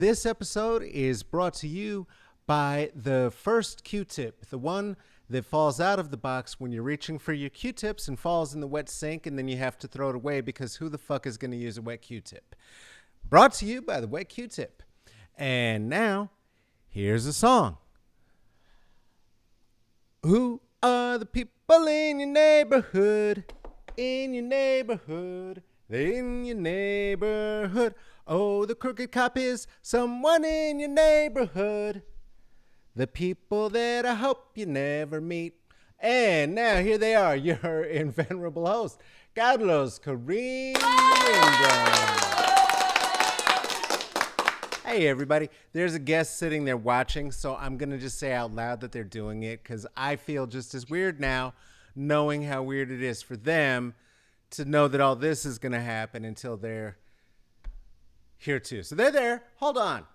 This episode is brought to you by the first Q-tip, the one that falls out of the box when you're reaching for your Q-tips and falls in the wet sink, and then you have to throw it away because who the fuck is going to use a wet Q-tip? Brought to you by the wet Q-tip. And now, here's a song. Who are the people in your neighborhood? In your neighborhood? In your neighborhood? Oh, the crooked cop is someone in your neighborhood. The people that I hope you never meet. And now here they are, your invenerable host, Carlos Kareem. Hey, everybody. There's a guest sitting there watching, so I'm going to just say out loud that they're doing it because I feel just as weird now knowing how weird it is for them to know that all this is going to happen until they're here too. So they're there. Hold on.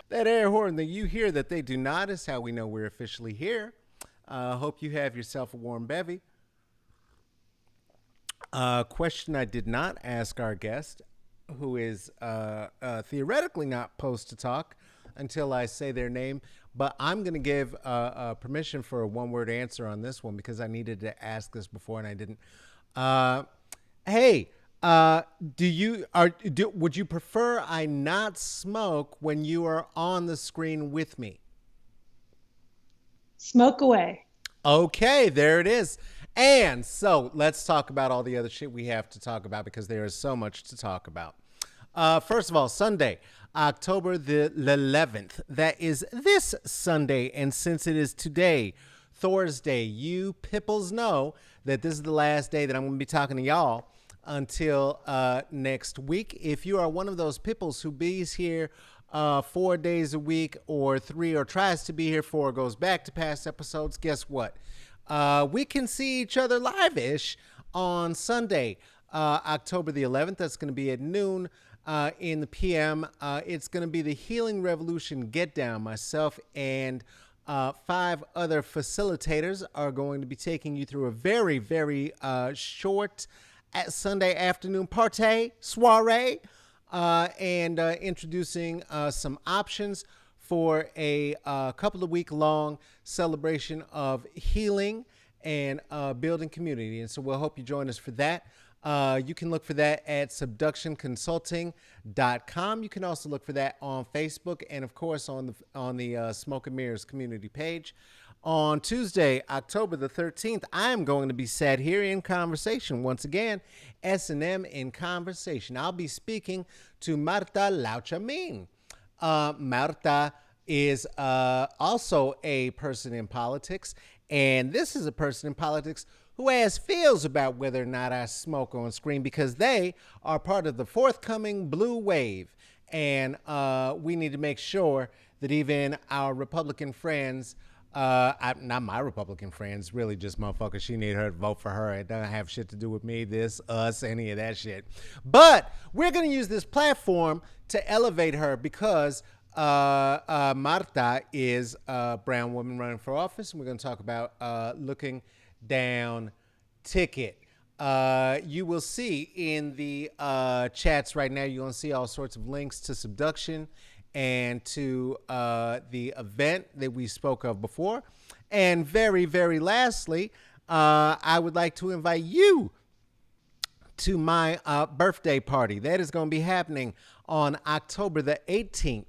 That air horn that you hear that they do not is how we know we're officially here. Hope you have yourself a warm bevy. Question I did not ask our guest, who is theoretically not supposed to talk until I say their name, but I'm going to give permission for a one-word answer on this one because I needed to ask this before and I didn't. Hey, would you prefer I not smoke when you are on the screen with me? Smoke away. Okay, there it is. And so let's talk about all the other shit we have to talk about because there is so much to talk about. First of all, Sunday, October the 11th. That is this Sunday. And since it is today, Thursday, you pipples know that this is the last day that I'm going to be talking to y'all until next week. If you are one of those pipples who bees here 4 days a week or 3 or tries to be here 4, goes back to past episodes, guess what? We can see each other live-ish on Sunday, October the 11th. That's going to be at noon in the PM. It's going to be the Healing Revolution Get Down. Myself and 5 other facilitators are going to be taking you through a very, very short Sunday afternoon party, soiree, and introducing some options for a couple of week-long celebration of healing and building community. And so we'll hope you join us for that. You can look for that at subductionconsulting.com. You can also look for that on Facebook and, of course, on the Smoke and Mirrors community page. On Tuesday, October the 13th, I am going to be sat here in conversation. Once again, S&M in Conversation. I'll be speaking to Marta Lauchamin. Marta is also a person in politics, and this is a person in politics who has feels about whether or not I smoke on screen because they are part of the forthcoming blue wave, and we need to make sure that even our Republican friends, not my Republican friends, really just motherfuckers, she need her to vote for her. It doesn't have shit to do with me, this, us, any of that shit. But we're going to use this platform to elevate her because Marta is a brown woman running for office. And we're going to talk about looking down ticket. You will see in the chats right now, you're going to see all sorts of links to Subduction and to the event that we spoke of before. And very, very lastly, I would like to invite you to my birthday party. That is going to be happening on October the 18th.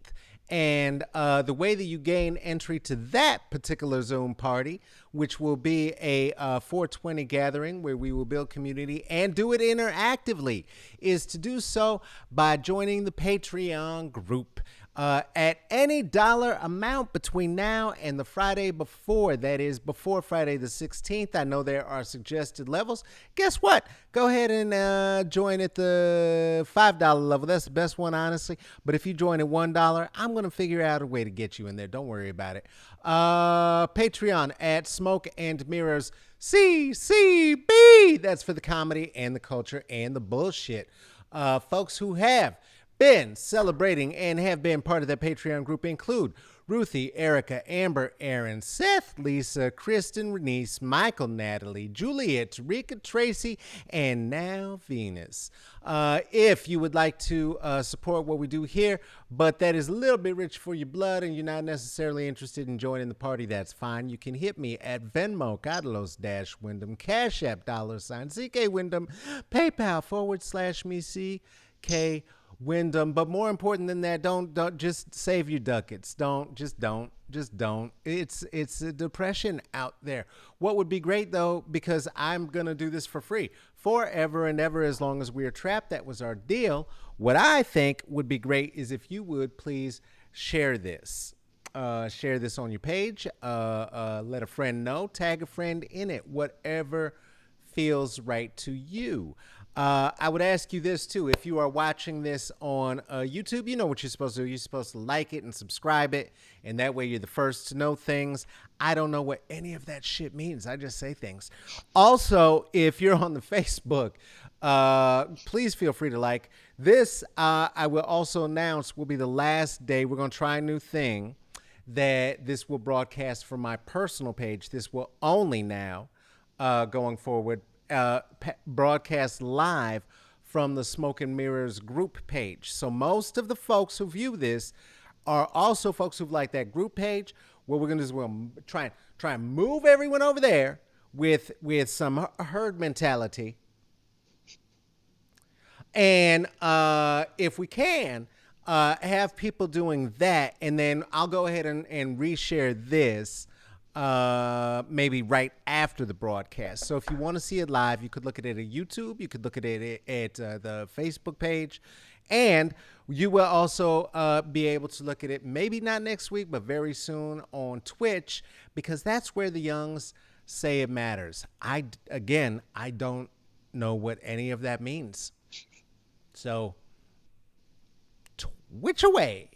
And the way that you gain entry to that particular Zoom party, which will be a 420 gathering where we will build community and do it interactively, is to do so by joining the Patreon group. At any dollar amount between now and the Friday before, that is before Friday the 16th. I know there are suggested levels. Guess what? Go ahead and join at the $5 level. That's the best one, honestly. But if you join at $1, I'm going to figure out a way to get you in there. Don't worry about it. Patreon at Smoke and Mirrors CCB. That's for the comedy and the culture and the bullshit. Folks who have been celebrating and have been part of that Patreon group include Ruthie, Erica, Amber, Aaron, Seth, Lisa, Kristen, Renice, Michael, Natalie, Juliet, Tarika, Tracy, and now Venus. If you would like to support what we do here, but that is a little bit rich for your blood and you're not necessarily interested in joining the party, that's fine. You can hit me at Venmo, Carlos-Wyndham, Cash App, $, CK Wyndham, PayPal /me CK Wyndham. But more important than that, don't just save your ducats. Don't. It's a depression out there. What would be great though, because I'm gonna do this for free forever and ever as long as we are trapped. That was our deal. What I think would be great is if you would please share this. Share this on your page. Let a friend know. Tag a friend in it. Whatever feels right to you. I would ask you this too. If you are watching this on YouTube, you know what you're supposed to do. You're supposed to like it and subscribe it, and that way you're the first to know things. I don't know what any of that shit means. I just say things. Also, if you're on the Facebook, please feel free to like this. I will also announce will be the last day. We're going to try a new thing that this will broadcast from my personal page. This will only now, going forward, broadcast live from the Smoke and Mirrors group page. So most of the folks who view this are also folks who like that group page. What we're going to do is we'll try and move everyone over there with some herd mentality. And if we can, have people doing that, and then I'll go ahead and reshare this maybe right after the broadcast. So if you want to see it live, you could look at it at YouTube. You could look at it at the Facebook page. And you will also be able to look at it maybe not next week, but very soon on Twitch, because that's where the youngs say it matters. I don't know what any of that means. So twitch away.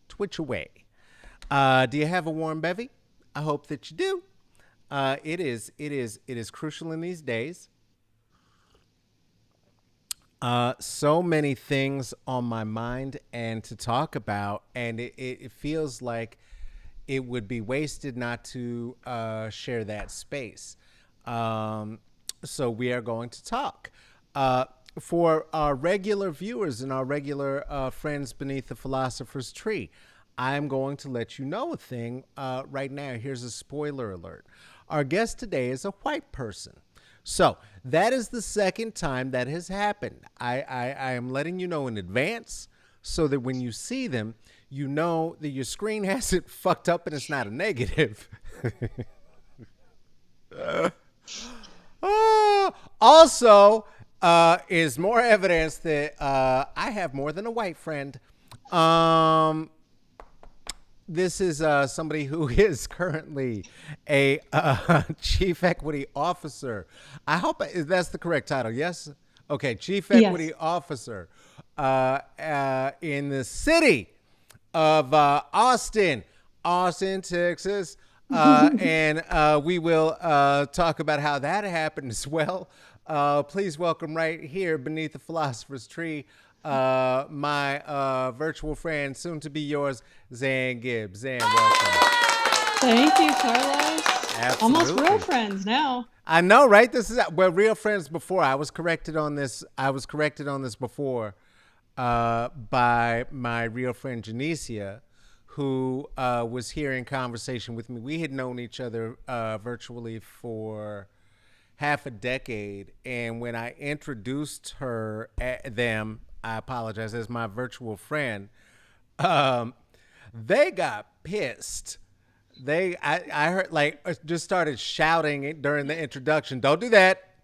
Do you have a warm bevy? I hope that you do. It is crucial in these days. So many things on my mind and to talk about, and it feels like it would be wasted not to share that space. So we are going to talk. For our regular viewers and our regular friends beneath the philosopher's tree, I'm going to let you know a thing right now. Here's a spoiler alert. Our guest today is a white person. So that is the second time that has happened. I am letting you know in advance so that when you see them, you know that your screen hasn't fucked up and it's not a negative. Also, is more evidence that I have more than a white friend. This is somebody who is currently a chief equity officer. I hope that's the correct title. Yes? Okay, chief equity officer in the city of Austin, Texas. And we will talk about how that happened as well. Please welcome right here beneath the philosopher's tree, my virtual friend, soon to be yours, Zan Gibbs. Zan, welcome. Thank you, Carlos. Absolutely. Almost real friends now. I know, right? This is real friends before. I was corrected on this before by my real friend Janicia, who was here in conversation with me. We had known each other virtually for half a decade, and when I introduced them, I apologize, as my virtual friend, they got pissed. I heard just started shouting during the introduction. Don't do that.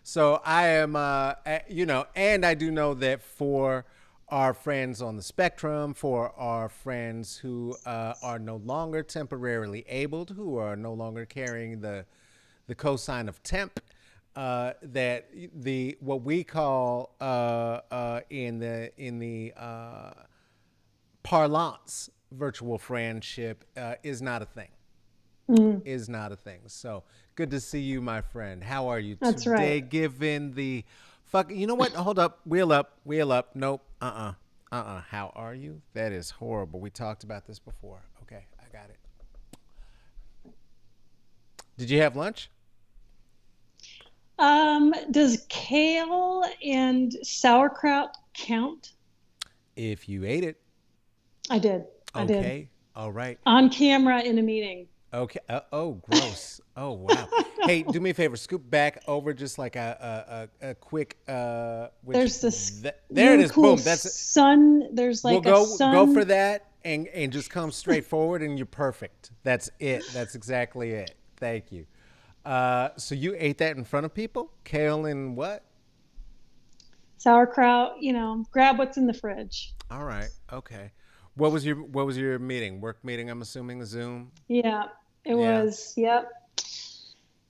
So I am, and I do know that for our friends on the spectrum, for our friends who are no longer temporarily abled, who are no longer carrying the cosign of temp, that what we call in the parlance virtual friendship is not a thing. Is not a thing. So good to see you, my friend. How are you today? Given the fuck, you know what? Hold up, wheel up. Nope. How are you? That is horrible. We talked about this before. Okay, I got it. Did you have lunch? Does kale and sauerkraut count? If you ate it. I did. I did. Okay. All right. On camera in a meeting. Okay. Oh, gross. Oh, wow. Hey, do me a favor. Scoop back over just like a quick which There's this there it really is. cool Boom. That's it. sun. There's We'll like a go for sun. that and just come straight forward and you're perfect. That's it. That's exactly it. Thank you. So you ate that in front of people? Kale and what? Sauerkraut, grab what's in the fridge. All right. Okay. What was your meeting? Work meeting, I'm assuming, Zoom? Yeah, it Yeah. was. Yep.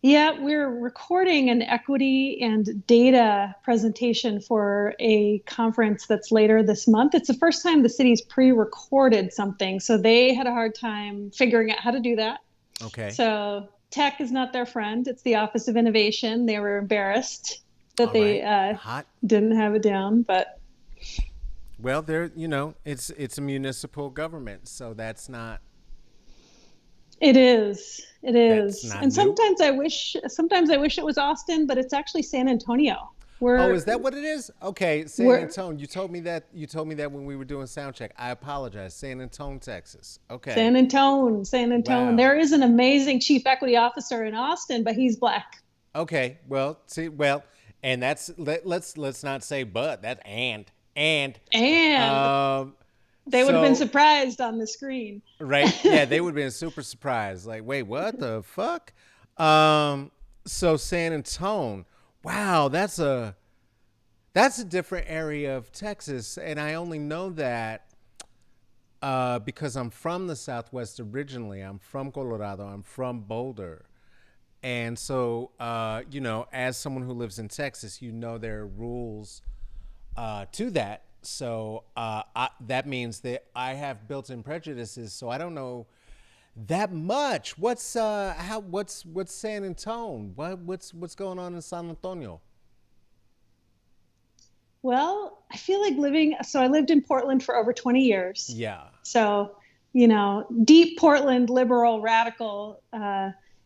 Yeah, we're recording an equity and data presentation for a conference that's later this month. It's the first time the city's pre-recorded something, so they had a hard time figuring out how to do that. Okay. So tech is not their friend. It's the Office of Innovation. They were embarrassed that All they right. Hot. didn't have it down, but Well, it's a municipal government, so it is. It that's is. not And new. sometimes I wish it was Austin, but it's actually San Antonio. Oh, We're is that what it is? Okay, San we're Antonio. You told me that when we were doing sound check. I apologize. San Antonio, Texas. Okay. San Antone. Wow. There is an amazing chief equity officer in Austin, but he's black. Okay. Well, see, and let's not say but. That's and And um they would have been so surprised on the screen. right? Yeah, they would have been super surprised. Like, wait, what the fuck? Um, so San Antone. Wow, that's a different area of Texas, and I only know that because I'm from the Southwest originally. I'm from Colorado. I'm from Boulder, and so as someone who lives in Texas, there are rules to that. So that means that I have built-in prejudices. So I don't know that much. What's San Antonio? What's going on in San Antonio? Well, I feel like I lived in Portland for over 20 years. Yeah. So, deep Portland liberal radical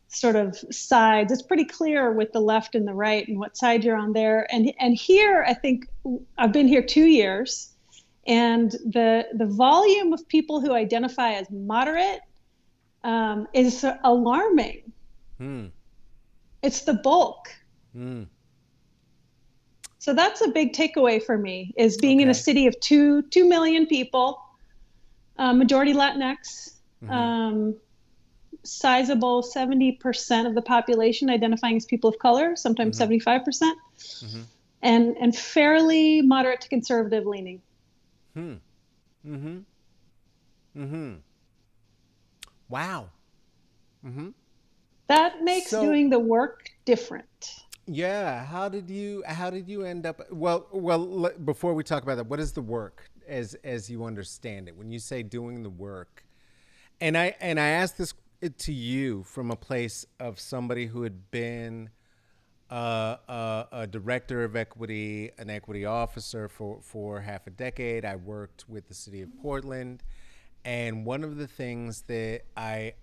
sort of sides. It's pretty clear with the left and the right and what side you're on there. And here, I think I've been here 2 years, and the volume of people who identify as moderate is alarming. Hmm. It's the bulk. Hmm. So that's a big takeaway for me, is being in a Okay. city of 2 million people, majority Latinx, Mm-hmm. um, sizable 70% of the population identifying as people of color, sometimes Mm-hmm. 75%, Mm-hmm. and fairly moderate to conservative leaning. Hmm. Mm-hmm. Mm-hmm. Wow. Mm-hmm. That makes So doing the work different. yeah, how did you end up? Before we talk about that, what is the work as you understand it? When you say doing the work, and I asked this to you from a place of somebody who had been a director of equity, an equity officer for half a decade. I worked with the city of Portland, and one of the things that I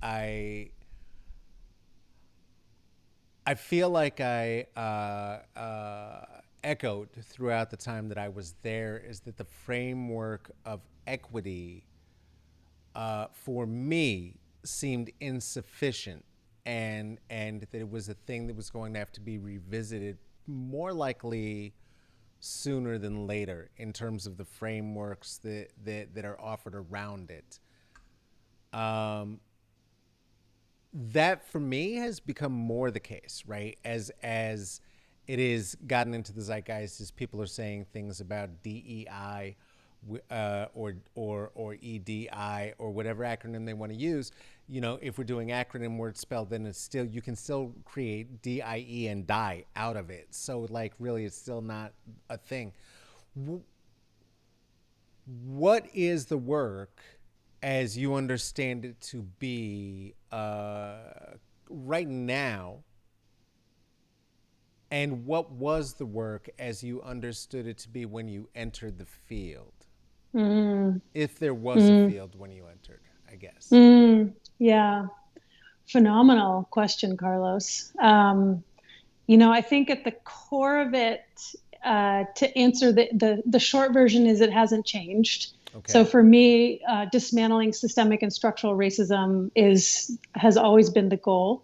feel like I echoed throughout the time that I was there is that the framework of equity for me seemed insufficient, and that it was a thing that was going to have to be revisited more likely sooner than later in terms of the frameworks that are offered around it. Um, that for me has become more the case, right? As it is gotten into the zeitgeist, as people are saying things about DEI, or EDI or whatever acronym they want to use. If we're doing acronym word spelled, then it's still you can still create DIE and die out of it. So like really, it's still not a thing. What is the work as you understand it to be right now, and what was the work as you understood it to be when you entered the field? Mm, if there was a mm, field when you entered, I guess. yeah. Phenomenal question, Carlos. I think at the core of it, to answer the short version is it hasn't changed. So Okay. for me, dismantling systemic and structural racism has always been the goal.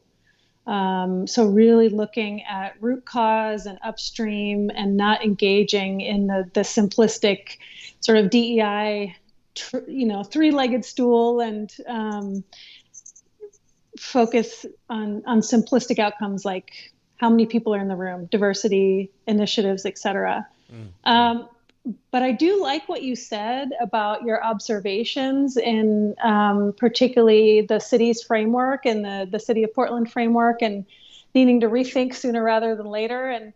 So really looking at root cause and upstream and not engaging in the simplistic sort of DEI, three-legged stool and focus on simplistic outcomes like how many people are in the room, diversity initiatives, et cetera. Mm, mm. Um, but I do like what you said about your observations in particularly the city's framework and the City of Portland framework and needing to rethink sooner rather than later. And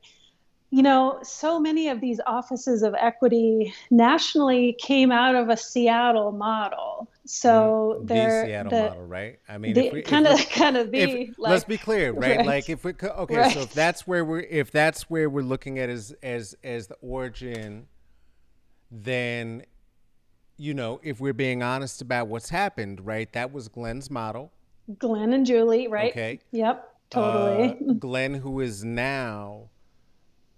so many of these offices of equity nationally came out of a Seattle model. So The they're Seattle the model, right? I mean, the kind of kind of if the let's like be clear, right? right Like if we okay, so right if that's where we're looking at as the origin, then if we're being honest about what's happened, right? That was Glenn's model, Glenn and Julie, right? okay? Yep, totally. Glenn, who is now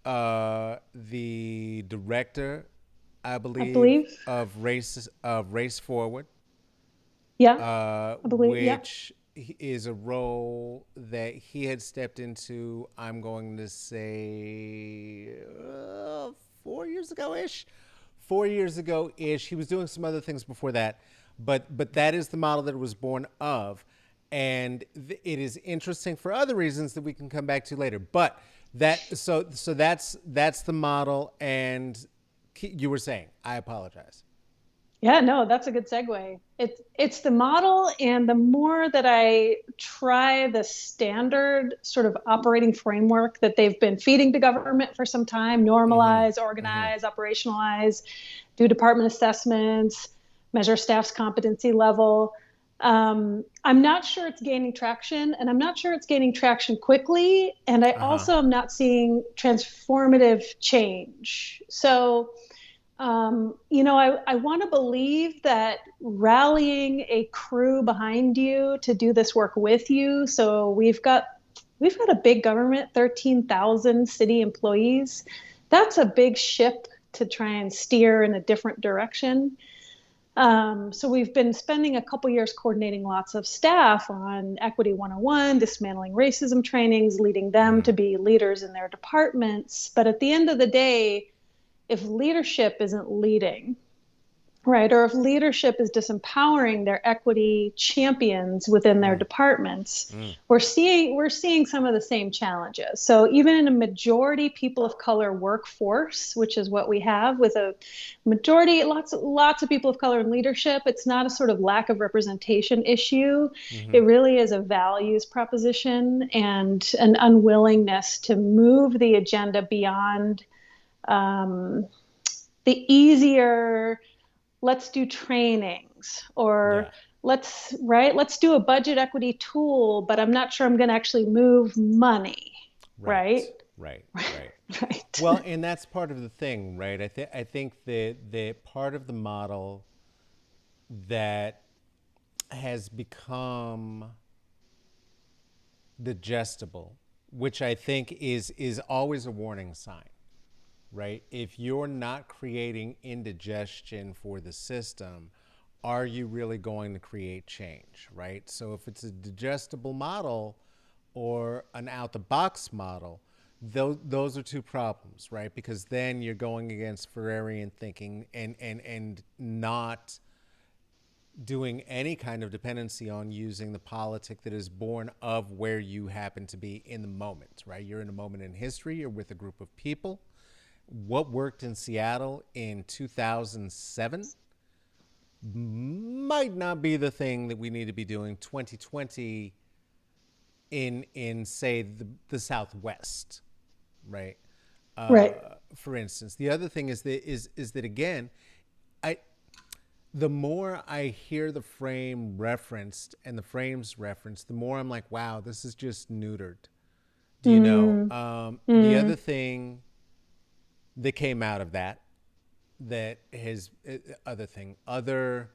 the director, I I believe, believe. of Race Forward, Yeah, I believe. Yeah. which is a role that he had stepped into. I'm going to say 4 years ago ish. 4 years ago ish. He was doing some other things before that, but that is the model that it was born of, and it is interesting for other reasons that we can come back to later. But that's the model, and you were saying, I apologize. Yeah, no, that's a good segue. It's the model, and the more that I try the standard sort of operating framework that they've been feeding to government for some time, Mm-hmm. normalize, Mm-hmm. organize, operationalize, do department assessments, measure staff's competency level. I'm not sure it's gaining traction, and I'm not sure it's gaining traction quickly. And I Uh-huh. also am not seeing transformative change. So I want to believe that rallying a crew behind you to do this work with you. So we've got a big government, 13,000 city employees. That's a big ship to try and steer in a different direction. So we've been spending a couple years coordinating lots of staff on Equity 101, dismantling racism trainings, leading them to be leaders in their departments. But at the end of the day, if leadership isn't leading, right, or if leadership is disempowering their equity champions within their departments, we're seeing some of the same challenges. So even in a majority people of color workforce, which is what we have with a majority, lots of people of color in leadership, it's not a sort of lack of representation issue. Mm-hmm. It really is a values proposition and an unwillingness to move the agenda beyond um, the easier, let's do trainings, or Yeah. let's do a budget equity tool, but I'm not sure I'm going to actually move money. Right. Right. Right. Right. Right. Well, and that's part of the thing, right? I think the part of the model that has become digestible, which I think is always a warning sign, right? If you're not creating indigestion for the system, are you really going to create change, right? So if it's a digestible model or an out the box model, those are two problems, right? Because then you're going against Ferrerian thinking and not doing any kind of dependency on using the politic that is born of where you happen to be in the moment, right? You're in a moment in history, you're with a group of people. What worked in Seattle in 2007 might not be the thing that we need to be doing 2020 in say the Southwest, right? Right. For instance, the other thing is that again, I the more I hear the frame referenced and the frames referenced, the more I'm like, wow, this is just neutered. Do you know? mm, The other mm, thing that came out of that that has other thing, other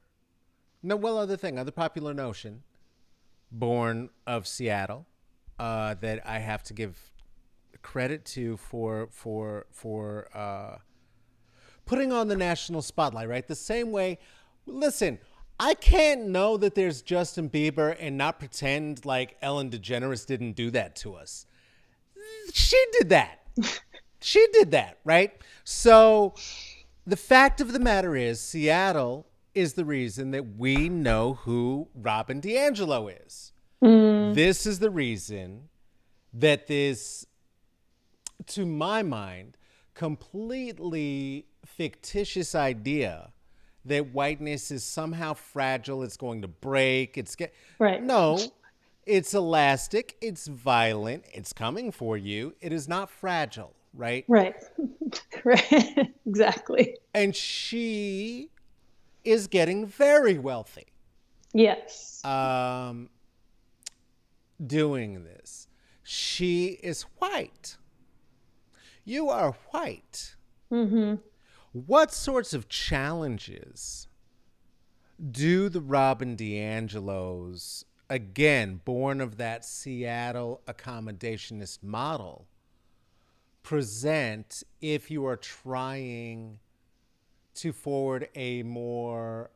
no, well, other thing, other popular notion born of Seattle that I have to give credit to for putting on the national spotlight, right? The same way, listen, I can't know that there's Justin Bieber and not pretend like Ellen DeGeneres didn't do that to us. She did that. She did that, right? So the fact of the matter is, Seattle is the reason that we know who Robin DiAngelo is. This is the reason that this, to my mind, completely fictitious idea that whiteness is somehow fragile, it's going to break, Right. no, it's elastic, it's violent, it's coming for you. It is not fragile, right? Right. Right. Exactly. And she is getting very wealthy Yes. doing this. She is white. You are white. What sorts of challenges do the Robin DiAngelos, again, born of that Seattle accommodationist model, present if you are trying to forward a more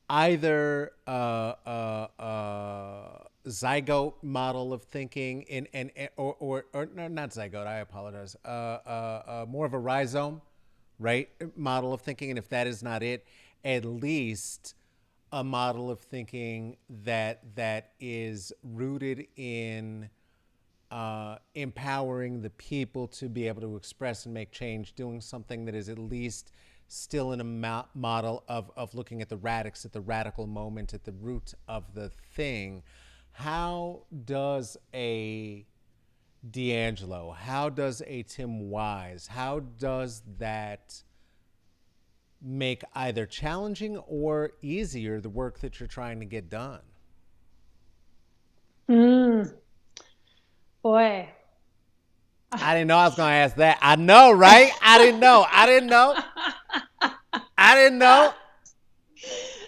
either zygote model of thinking or no, not zygote, I apologize, more of a rhizome, right, model of thinking, and if that is not it, at least a model of thinking that is rooted in empowering the people to be able to express and make change, doing something that is at least still in a model of looking at the radix, at the radical moment, at the root of the thing. How does a DiAngelo, how does a Tim Wise, how does that make either challenging or easier the work that you're trying to get done? Boy. I didn't know I was going to ask that. I know, right? I didn't know.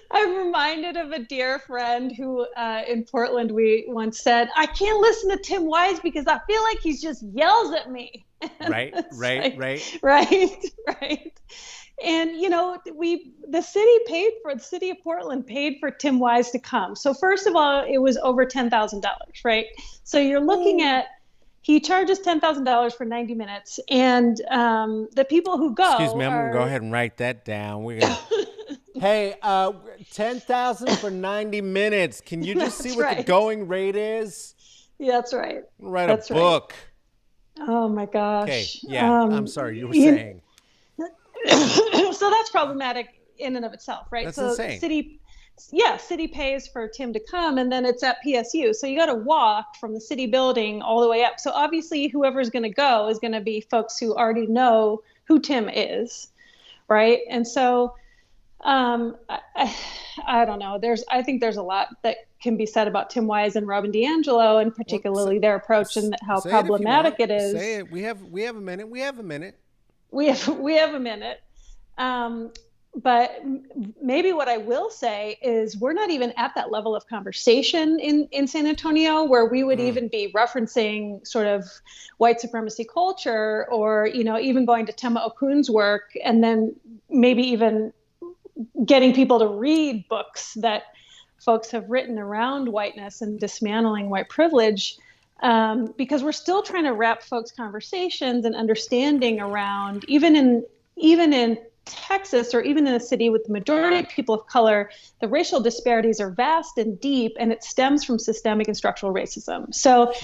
I'm reminded of a dear friend who in Portland, we once said, I can't listen to Tim Wise because I feel like he just yells at me. Right. Right. And, the city of Portland paid for Tim Wise to come. So first of all, it was over $10,000, right? So you're looking at, he charges $10,000 for 90 minutes. And the people who go Excuse me, I'm going to go ahead and write that down. We're going to... Hey, 10,000 for 90 minutes. Can you just see what the going rate is? Yeah, that's right. Write a book. Right. Oh my gosh. Okay, yeah, I'm sorry, you were saying. So that's problematic in and of itself, right? That's so insane. City pays for Tim to come, and then it's at PSU. So you got to walk from the city building all the way up. So obviously whoever's going to go is going to be folks who already know who Tim is, right? And so I don't know. I think there's a lot that can be said about Tim Wise and Robin DiAngelo, and particularly their approach and how problematic it is. Say it. We have a minute. We have a minute. But maybe what I will say is we're not even at that level of conversation in San Antonio where we would even be referencing sort of white supremacy culture, or, even going to Tema Okun's work, and then maybe even getting people to read books that folks have written around whiteness and dismantling white privilege, because we're still trying to wrap folks' conversations and understanding around, even in Texas, or even in a city with the majority of people of color, the racial disparities are vast and deep, and it stems from systemic and structural racism. So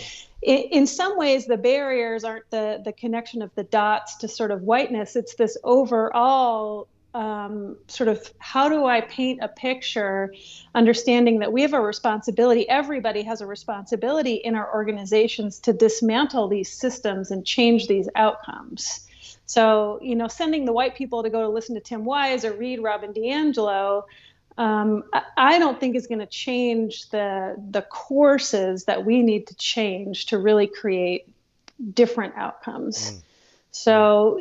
in some ways, the barriers aren't the connection of the dots to sort of whiteness. It's this overall sort of, how do I paint a picture, understanding that we have a responsibility, everybody has a responsibility in our organizations to dismantle these systems and change these outcomes. So, sending the white people to go to listen to Tim Wise or read Robin DiAngelo, I don't think is going to change the courses that we need to change to really create different outcomes. Right. So,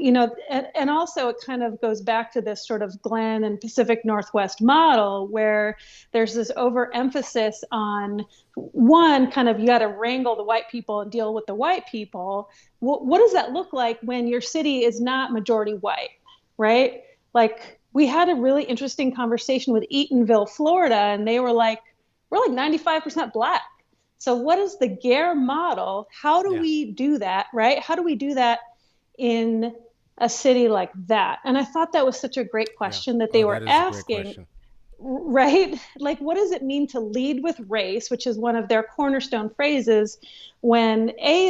and also it kind of goes back to this sort of Glen and Pacific Northwest model where there's this overemphasis on one kind of you got to wrangle the white people and deal with the white people. What does that look like when your city is not majority white, right? Like we had a really interesting conversation with Eatonville, Florida, and they were like, we're like 95% Black. So what is the GARE model? How do Yeah. we do that, right? How do we do that in a city like that? And I thought that was such a great Yeah. question that they Oh, were that is a great asking, question. right? Like, what does it mean to lead with race, which is one of their cornerstone phrases, when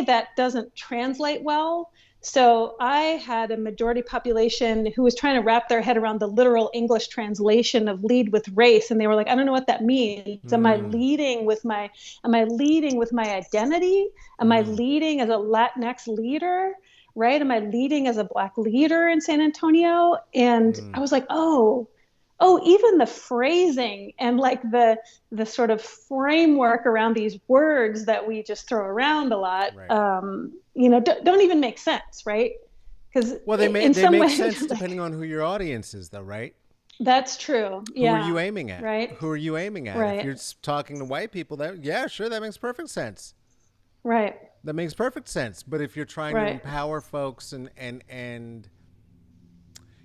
that doesn't translate well? So I had a majority population who was trying to wrap their head around the literal English translation of lead with race. And they were like, I don't know what that means. Mm, Am I leading with my identity? Am I mm, leading as a Latinx leader? Right? Am I leading as a Black leader in San Antonio? And I mm. was like, even the phrasing and like the sort of framework around these words that we just throw around a lot, Right. don't even make sense, right? Because Well, in they some make ways, sense like depending on who your audience is, though, right? that's true. Who are you Yeah. aiming at? Right. Who are you aiming at? If Right. you're talking to white people, that yeah, sure, that makes perfect sense. Right. That makes perfect sense. But if you're trying to Right. empower folks and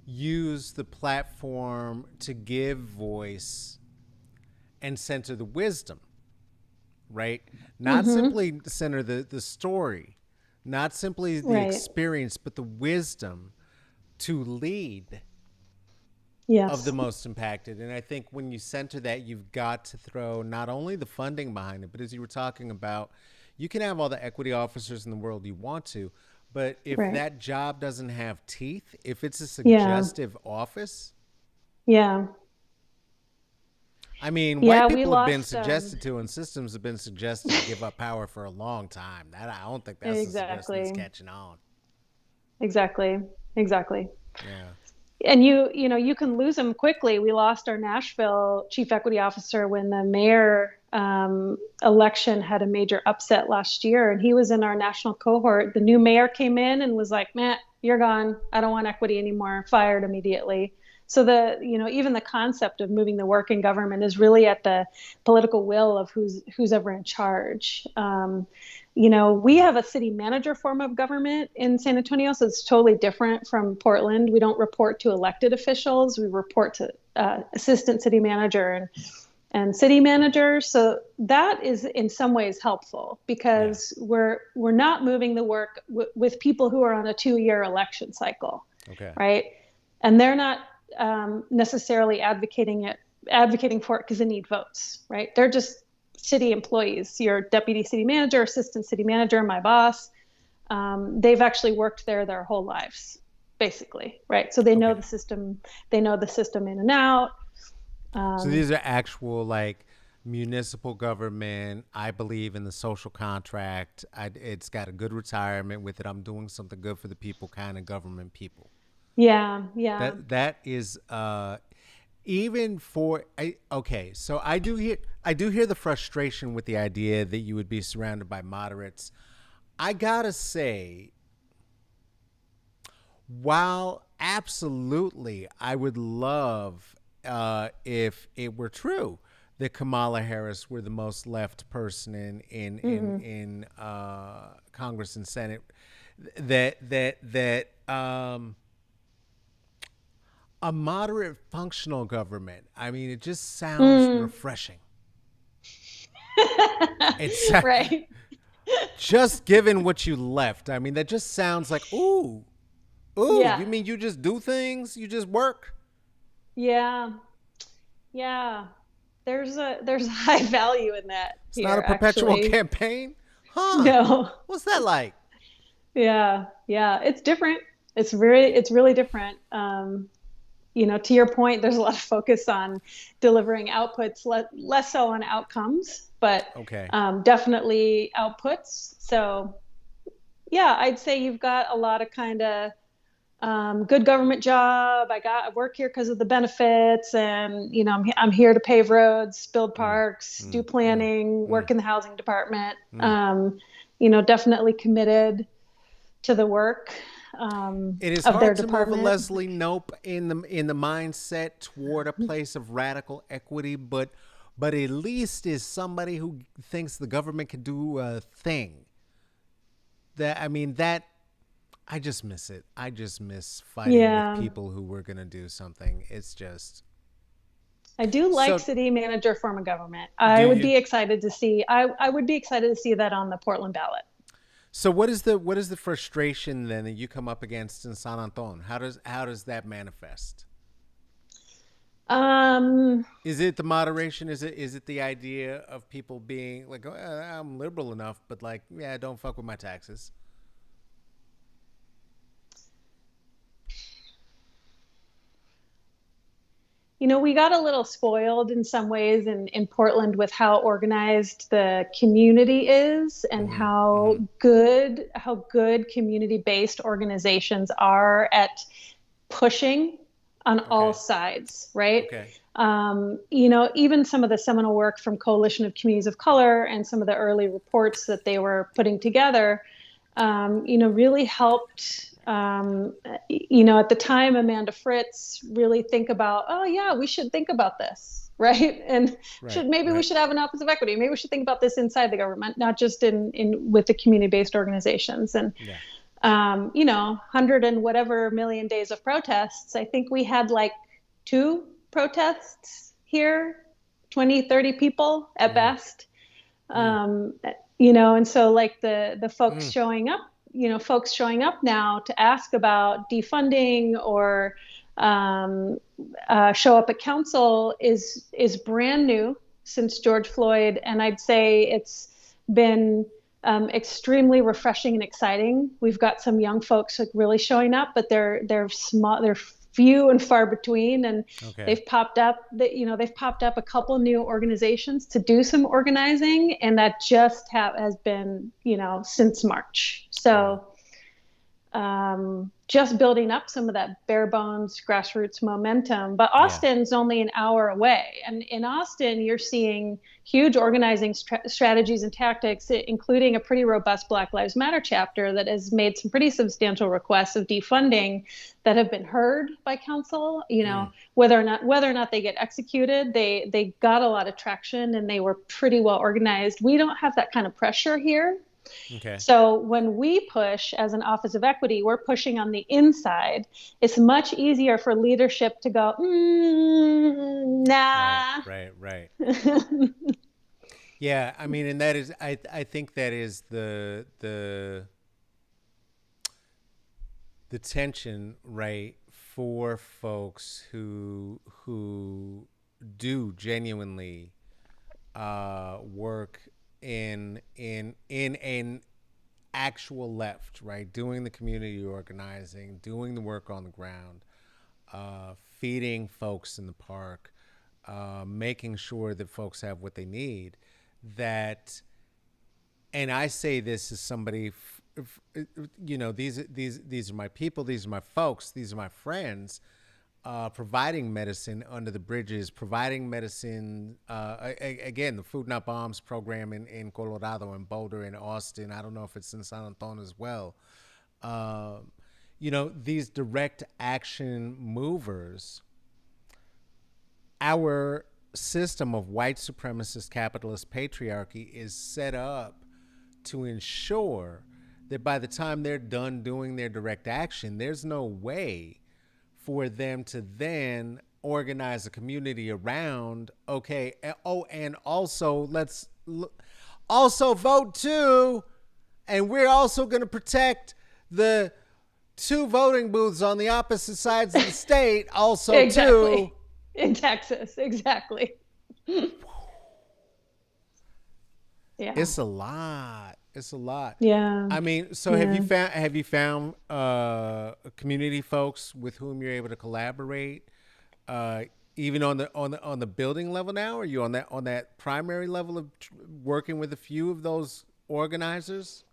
use the platform to give voice and center the wisdom, right? Not Mm-hmm. simply center the story, not simply the Right. experience, but the wisdom to lead of the Yes. most impacted. And I think when you center that, you've got to throw not only the funding behind it, but as you were talking about, you can have all the equity officers in the world you want to, but if Right. that job doesn't have teeth, if it's a Yeah. suggestive office, Yeah. I mean, Yeah. white We people have been lost. suggested to, and systems have been suggested to give up power for a long time. That I don't think that's a suggestion that's Exactly. catching on. Exactly. Exactly. Yeah. And you can lose them quickly. We lost our Nashville chief equity officer when the mayor election had a major upset last year, and he was in our national cohort. The new mayor came in and was like, "Matt, you're gone. I don't want equity anymore." Fired immediately. So even the concept of moving the work in government is really at the political will of who's ever in charge. We have a city manager form of government in San Antonio, so it's totally different from Portland. We don't report to elected officials. We report to assistant city manager and city manager. So that is in some ways helpful Yeah. because we're not moving the work with people who are on a 2-year election cycle, Okay. right? And they're not necessarily advocating for it because they need votes, right? They're just city employees. Your deputy city manager, assistant city manager, my boss. They've actually worked there their whole lives, basically, right? So they know Okay. the system. They know the system in and out. So Um, these are actual like municipal government. I believe in the social contract. It's got a good retirement with it. I'm doing something good for the people, kind of government people. yeah, yeah. That is even for okay. So I do hear the frustration with the idea that you would be surrounded by moderates. I gotta say, while absolutely I would love if it were true that Kamala Harris were the most left person Mm-hmm. in Congress and Senate, that a moderate functional government. I mean, it just sounds Mm. refreshing. It's Right. just given what you left. I mean, that just sounds like ooh, ooh. Yeah. You mean you just do things? You just work? Yeah. Yeah. There's a high value in that It's not here, a perpetual actually. campaign, huh? No. What's that like? Yeah. Yeah. It's different. It's really different. To your point, there's a lot of focus on delivering outputs, less so on outcomes, but Okay, definitely outputs. So yeah, I'd say you've got a lot of kind of good government job. I work here because of the benefits, and I'm here to pave roads, build mm, parks, do mm, mm, planning, mm, work in the housing department. mm. Definitely committed to the work. It is of their hard to move a department. Leslie Nope in the mindset toward a place of radical equity, but at least is somebody who thinks the government can do a thing. That I mean that I just miss it. I just miss fighting with Yeah. people who were gonna do something. It's just I do like so. city manager form of government. Do I would you? be excited to see. I would be excited to see that on the Portland ballot. So what is the frustration then that you come up against in San Antonio? How does that manifest? Um, Is it the moderation? Is it the idea of people being like, I'm liberal enough, but like, yeah, don't fuck with my taxes. we got a little spoiled in some ways in Portland with how organized the community is and Mm-hmm. Mm-hmm. how good community-based organizations are at pushing on all Okay. sides, right? Okay. Even some of the seminal work from Coalition of Communities of Color and some of the early reports that they were putting together, really helped. At the time, Amanda Fritz really think about, oh yeah, we should think about this, right? And Right. should maybe we Right. should have an office of equity. Maybe we should think about this inside the government, not just in with the community-based organizations. And Yeah. 100 and whatever million days of protests. I think we had like two protests here, 20, 30 people at Mm. best. Mm. Um, and so like the Mm. folks showing up now to ask about defunding or um, show up at council is brand new since George Floyd, and I'd say it's been extremely refreshing and exciting. We've got some young folks like really showing up, but they're small, they're few and far between, and Okay. they've popped up a couple new organizations to do some organizing, and that just has been since March. Wow. So just building up some of that bare bones grassroots momentum. But Yeah. Austin's only an hour away. And in Austin, you're seeing huge organizing strategies and tactics, including a pretty robust Black Lives Matter chapter that has made some pretty substantial requests of defunding that have been heard by council. Mm. Whether or not they get executed, they got a lot of traction and they were pretty well organized. We don't have that kind of pressure here. Okay. So when we push as an Office of Equity, we're pushing on the inside. It's much easier for leadership to go, Right. nah. Right. Right. Yeah. I mean, and that is, I think that is the tension, right, for folks who do genuinely work in an actual left, right, doing the community organizing, doing the work on the ground, feeding folks in the park, making sure that folks have what they need. That, and I say this as somebody, these are my people, these are my folks, these are my friends. Providing medicine under the bridges, providing medicine, again, the Food Not Bombs program in Colorado and Boulder and Austin. I don't know if it's in San Antonio as well. These direct action movers, our system of white supremacist capitalist patriarchy is set up to ensure that by the time they're done doing their direct action, there's no way for them to then organize a community around, okay, and also let's also vote too, and we're also going to protect the two voting booths on the opposite sides of the state also too. Exactly. In Texas, exactly. Yeah. It's a lot. It's a lot. Yeah. I mean, so Yeah. have you found community folks with whom you're able to collaborate, uh, even on the building level now? Are you on that primary level of working with a few of those organizers?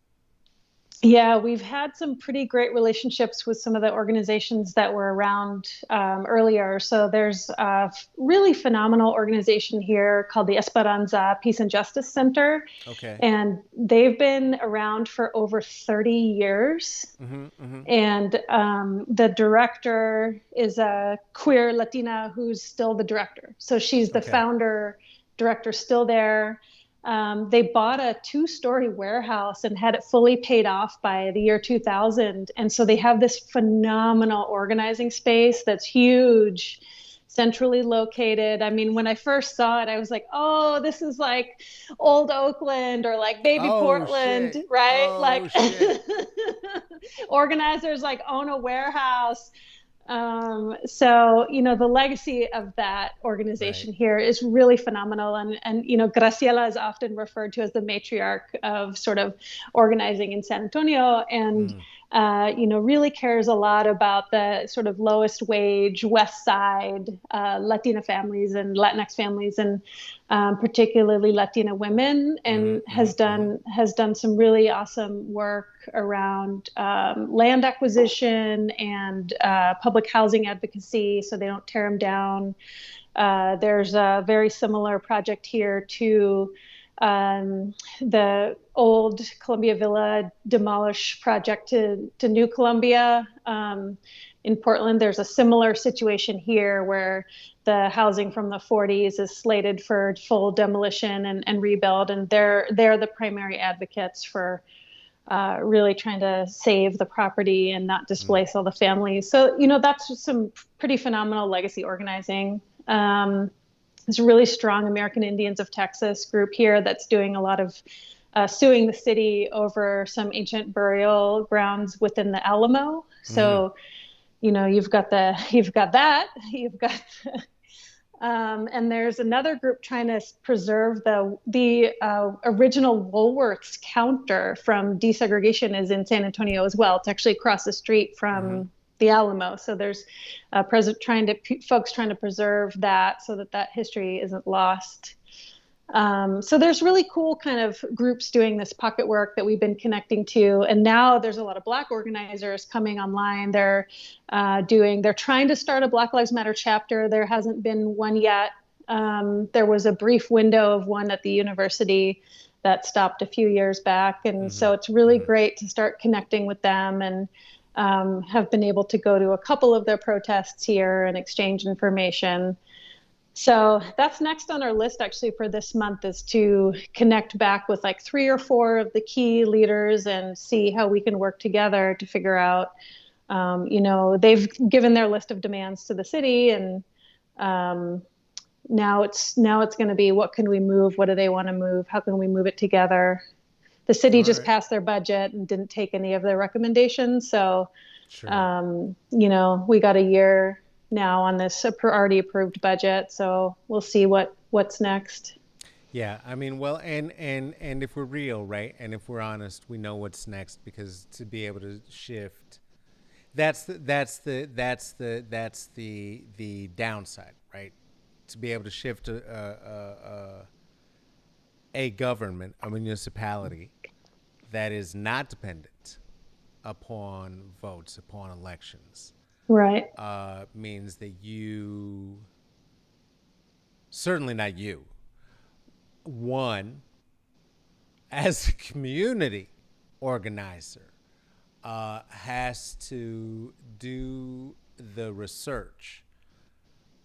Yeah, we've had some pretty great relationships with some of the organizations that were around earlier. So there's a really phenomenal organization here called the Esperanza Peace and Justice Center, Okay. and they've been around for over 30 years. Mm-hmm. Mm-hmm. And the director is a queer Latina who's still the director. So she's the Okay. founder, director, still there. They bought a 2-story warehouse and had it fully paid off by the year 2000. And so they have this phenomenal organizing space that's huge, centrally located. I mean, when I first saw it, I was like, oh, this is like old Oakland or like baby Oh Portland, shit. right? Oh Like shit. organizers like own a warehouse. So, the legacy of that Right. organization here is really phenomenal. And Graciela is often referred to as the matriarch of sort of organizing in San Antonio, and, Mm. really cares a lot about the sort of lowest wage West Side Latina families and Latinx families, and particularly Latina women, Mm-hmm. and Mm-hmm. has Mm-hmm. done some really awesome work around land acquisition and public housing advocacy, so they don't tear them down. There's a very similar project here to the old Columbia Villa demolish project to New Columbia. In Portland, there's a similar situation here where the housing from the 40s is slated for full demolition and rebuild, and they're the primary advocates for really trying to save the property and not Mm. displace all the families. So, that's just some pretty phenomenal legacy organizing. There's a really strong American Indians of Texas group here that's doing a lot of suing the city over some ancient burial grounds within the Alamo. Mm. So, you've got and there's another group trying to preserve the original Woolworths counter from desegregation is in San Antonio as well. It's actually across the street Mm-hmm. from the Alamo. So there's folks trying to preserve that so that history isn't lost. So there's really cool kind of groups doing this pocket work that we've been connecting to. And now there's a lot of Black organizers coming online. They're trying to start a Black Lives Matter chapter. There hasn't been one yet. There was a brief window of one at the university that stopped a few years back. And Mm-hmm. so it's really Mm-hmm. great to start connecting with them, and have been able to go to a couple of their protests here and exchange information. So that's next on our list actually for this month, is to connect back with like 3 or 4 of the key leaders and see how we can work together to figure out, they've given their list of demands to the city, and um, now it's going to be, what can we move? What do they want to move? How can we move it together? The city All just right. passed their budget and didn't take any of their recommendations. So Sure. we got a year now on this already approved budget, so we'll see what's next. Yeah, I mean, well, and if we're real, right, and if we're honest, we know what's next, because to be able to shift, that's the downside, right? To be able to shift a government, a municipality that is not dependent upon votes, upon elections, Right. means that you, certainly not you, one, as a community organizer, has to do the research,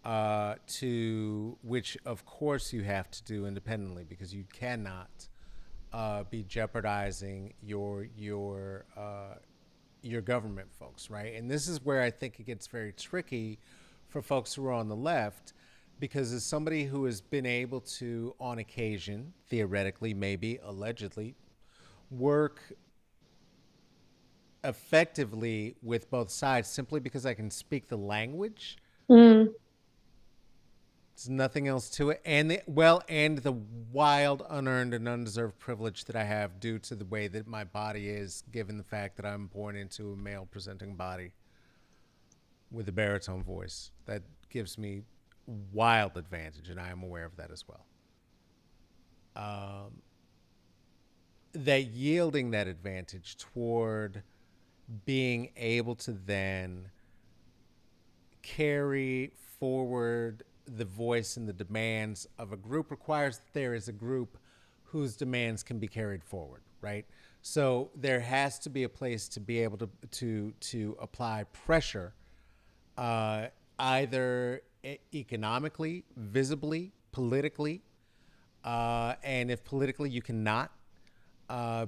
to which, of course, you have to do independently, because you cannot be jeopardizing your government folks, right? And this is where I think it gets very tricky for folks who are on the left, because as somebody who has been able to, on occasion, theoretically, maybe allegedly, work effectively with both sides simply because I can speak the language. Mm, There's nothing else to it, and and the wild, unearned, and undeserved privilege that I have due to the way that my body is, given the fact that I'm born into a male-presenting body with a baritone voice. That gives me wild advantage, and I am aware of that as well. Um, that yielding that advantage toward being able to then carry forward the voice and the demands of a group requires that there is a group whose demands can be carried forward, right? So there has to be a place to be able to apply pressure, either economically, visibly, politically, and if politically you cannot,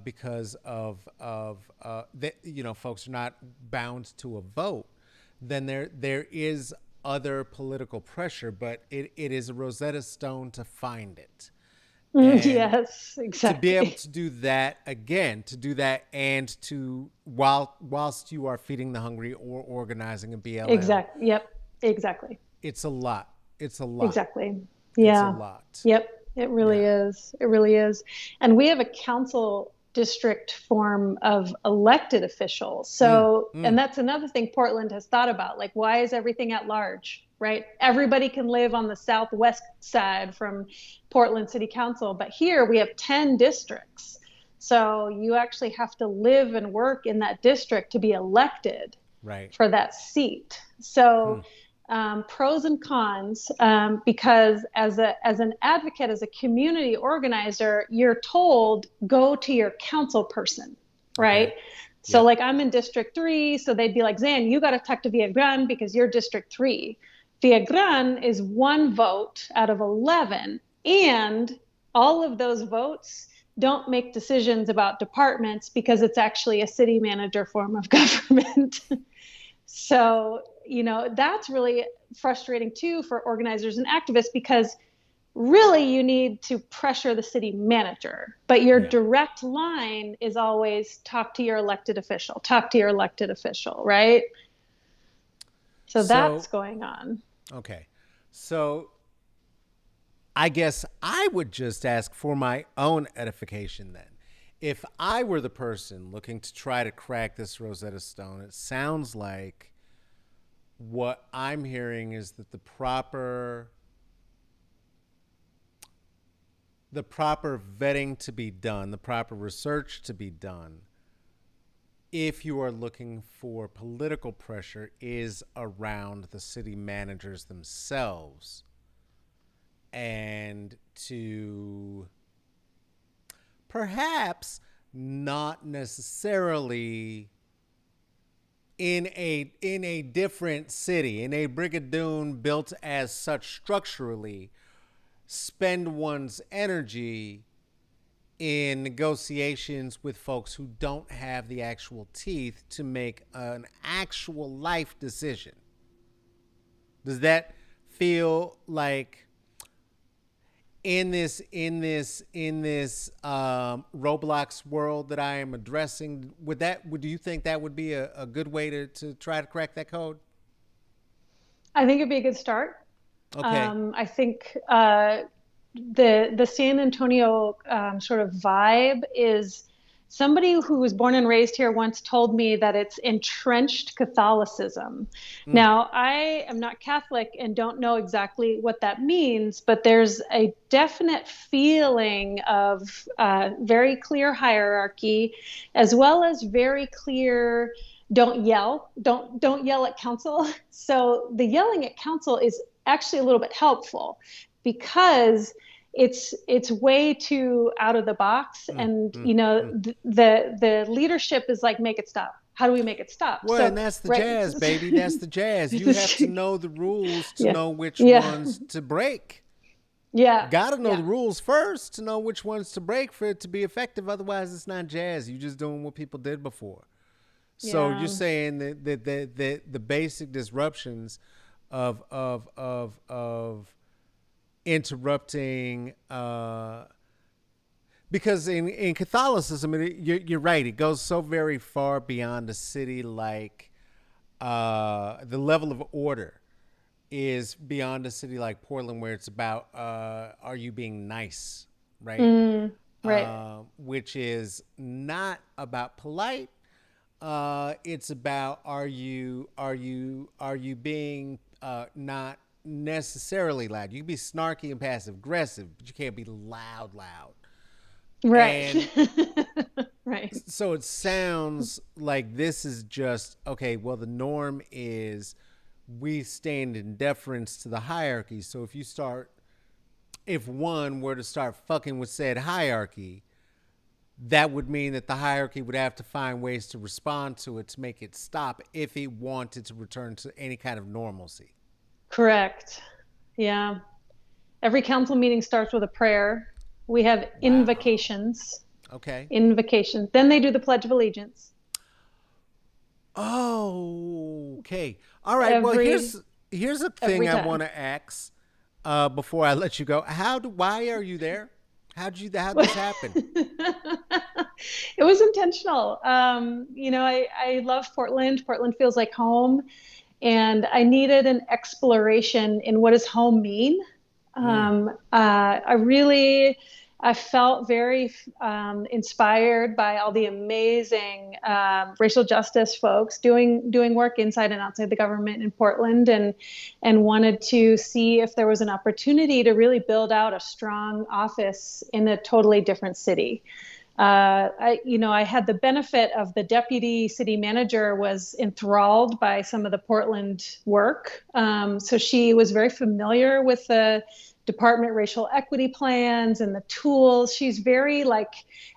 because of that, folks are not bound to a vote, then there is other political pressure, but it is a Rosetta Stone to find it. And Yes, to be able exactly. to do that again, to do that, and to whilst you are feeding the hungry or organizing a BLM, Exactly. Yep. Exactly. it's a lot. It's a lot. Exactly. It's a Yeah. lot. Yep. It really Yeah. is. It really is. And we have a council district form of elected officials. Mm, So, and mm, that's another thing Portland has thought about. Like, why is everything at large, right? Everybody can live on the southwest side from Portland City Council, but here we have 10 districts. So you actually have to live and work in that district to be elected right. for that seat. So Hmm. pros and cons, because as an advocate, as a community organizer, you're told go to your council person, Okay. right? So Yep. like I'm in District 3, so they'd be like, Zan, you got to talk to Villa Gran because you're District 3. Villa Gran is one vote out of 11, and all of those votes don't make decisions about departments because it's actually a city manager form of government. So, that's really frustrating too for organizers and activists because really you need to pressure the city manager, but your Yeah. direct line is always talk to your elected official, right? So that's So, going on. okay. So I guess I would just ask for my own edification then. If I were the person looking to try to crack this Rosetta Stone, it sounds like what I'm hearing is that the proper vetting to be done, the proper research to be done, if you are looking for political pressure, is around the city managers themselves, and to perhaps not necessarily in a different city, in a brigadoon built as such structurally, spend one's energy in negotiations with folks who don't have the actual teeth to make an actual life decision. Does that feel like in this Roblox world that I am addressing, do you think that would be a good way to try to crack that code? I think it'd be a good start. Okay. I think the San Antonio sort of vibe is somebody who was born and raised here once told me that it's entrenched Catholicism. Mm, Now, I am not Catholic and don't know exactly what that means, but there's a definite feeling of very clear hierarchy, as well as very clear don't yell at council. So the yelling at council is actually a little bit helpful because it's way too out of the box, mm, and mm, mm. the leadership is like, make it stop. How do we make it stop? Well, So and that's the right. jazz, baby. That's the jazz. You have to know the rules to Yeah, know which yeah, ones to break. yeah, Got to know yeah, the rules first to know which ones to break for it to be effective. Otherwise, it's not jazz. You're just doing what people did before. So you're yeah. saying that the basic disruptions of interrupting, because in Catholicism, you're right, it goes so very far beyond a city, like the level of order is beyond a city like Portland, where it's about are you being nice, right? Right. Which is not about polite. It's about are you being not necessarily loud. You can be snarky and passive aggressive, but you can't be loud. Right. And Right. so it sounds like this is just okay. Well, the norm is we stand in deference to the hierarchy. So if one were to start fucking with said hierarchy, that would mean that the hierarchy would have to find ways to respond to it to make it stop if it wanted to return to any kind of normalcy. Correct. Yeah. Every council meeting starts with a prayer. We have Wow. invocations. Okay. Invocations. Then they do the Pledge of Allegiance. Oh, okay. All right. Well, Every here's a thing every I want time. to ask before I let you go. Why are you there? How'd this happen? It was intentional. I love Portland. Portland feels like home, and I needed an exploration in what does home mean. Mm. I felt very inspired by all the amazing racial justice folks doing work inside and outside the government in Portland, and wanted to see if there was an opportunity to really build out a strong office in a totally different city. I had the benefit of the deputy city manager was enthralled by some of the Portland work. So she was very familiar with the department racial equity plans and the tools. She's very like